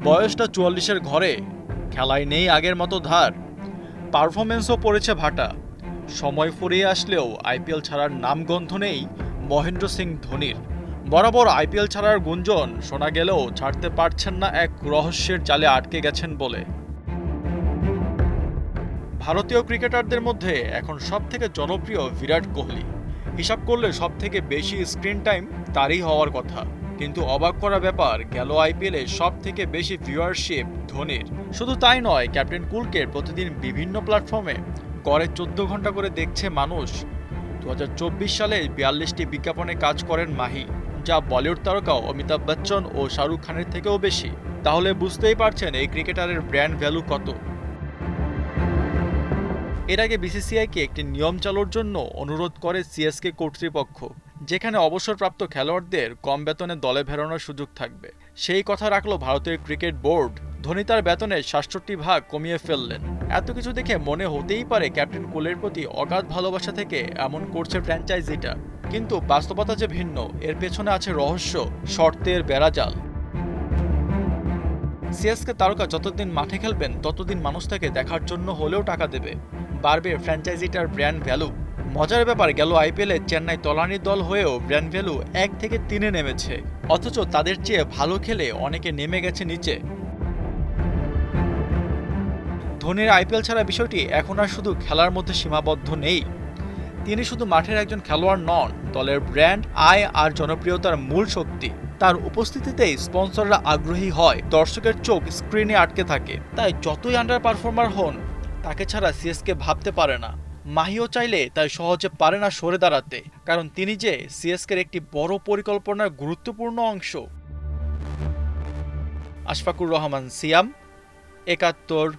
বয়সটা ৪৪-এর ঘরে, খেলায় নেই আগের মতো ধার, পারফরমেন্সও পড়েছে ভাটা। সময় ফুরিয়ে আসলেও আইপিএল ছাড়ার নামগন্ধ নেই মহেন্দ্র সিং ধোনির। বরাবর আইপিএল ছাড়ার গুঞ্জন শোনা গেলেও ছাড়তে পারছেন না এক রহস্যের জালে আটকে গেছেন বলে। ভারতীয় ক্রিকেটারদের মধ্যে এখন সবথেকে জনপ্রিয় বিরাট কোহলি। হিসাব করলে সবথেকে বেশি স্ক্রিন টাইম তারই হওয়ার কথা। কিন্তু অবাক করা ব্যাপার, গেল আইপিএলে সবথেকে বেশি ভিউয়ারশিপ ধোনির। শুধু তাই নয়, ক্যাপ্টেন কুলকে প্রতিদিন বিভিন্ন প্ল্যাটফর্মে গড়ে ১৪ ঘন্টা করে দেখছে মানুষ। ২০২৪ সালে ৪২টি বিজ্ঞাপনে কাজ করেন মাহি, যা বলিউড তারকা অমিতাভ বচ্চন ও শাহরুখ খানের থেকেও বেশি। তাহলে বুঝতেই পারছেন এই ক্রিকেটারের ব্র্যান্ড ভ্যালু কত। এর আগে বিসিসিআইকে একটি নিয়ম চালুর জন্য অনুরোধ করে সিএসকে কর্তৃপক্ষ, যেখানে অবসরপ্রাপ্ত খেলোয়াড়দের কম বেতনে দলে ফেরানোর সুযোগ থাকবে। সেই কথা রাখলো ভারতের ক্রিকেট বোর্ড। ধোনি তার বেতনের ৬৭% কমিয়ে ফেললেন। এত কিছু দেখে মনে হতেই পারে ক্যাপ্টেন কুলের প্রতি অগাধ ভালোবাসা থেকে এমন করছে ফ্র্যাঞ্চাইজিটা। কিন্তু বাস্তবতা যে ভিন্ন, এর পেছনে আছে রহস্য, শর্তের বেড়াজাল। সিএসকে তারকা যতদিন মাঠে খেলবেন ততদিন মানুষ তাকে দেখার জন্য হলেও টাকা দেবে, বাড়বে ফ্র্যাঞ্চাইজিটার ব্র্যান্ড ভ্যালু। মজার ব্যাপার, গেল আইপিএলে চেন্নাই তলানির দল হয়েও ব্র্যান্ড ভ্যালু ১ থেকে ৩-এ নেমেছে, অথচ তাদের চেয়ে ভালো খেলে অনেকে নেমে গেছে নিচে। ধোনির আইপিএল ছাড়া বিষয়টি এখন আর শুধু খেলার মধ্যে সীমাবদ্ধ নেই। তিনি শুধু মাঠের একজন খেলোয়াড় নন, দলের ব্র্যান্ড, আয় আর জনপ্রিয়তার মূল শক্তি। তার উপস্থিতিতেই স্পন্সররা আগ্রহী হয়, দর্শকের চোখ স্ক্রিনে আটকে থাকে। তাই যতই আন্ডার পারফর্মার হন, তাকে ছাড়া সিএসকে ভাবতে পারে না। মাহিও চাইলে তাই সহজে পারে না সরে দাঁড়াতে, কারণ তিনি যে সিএসকের একটি বড় পরিকল্পনার গুরুত্বপূর্ণ অংশ। আশফাকুর রহমান, সিয়াম, ৭১।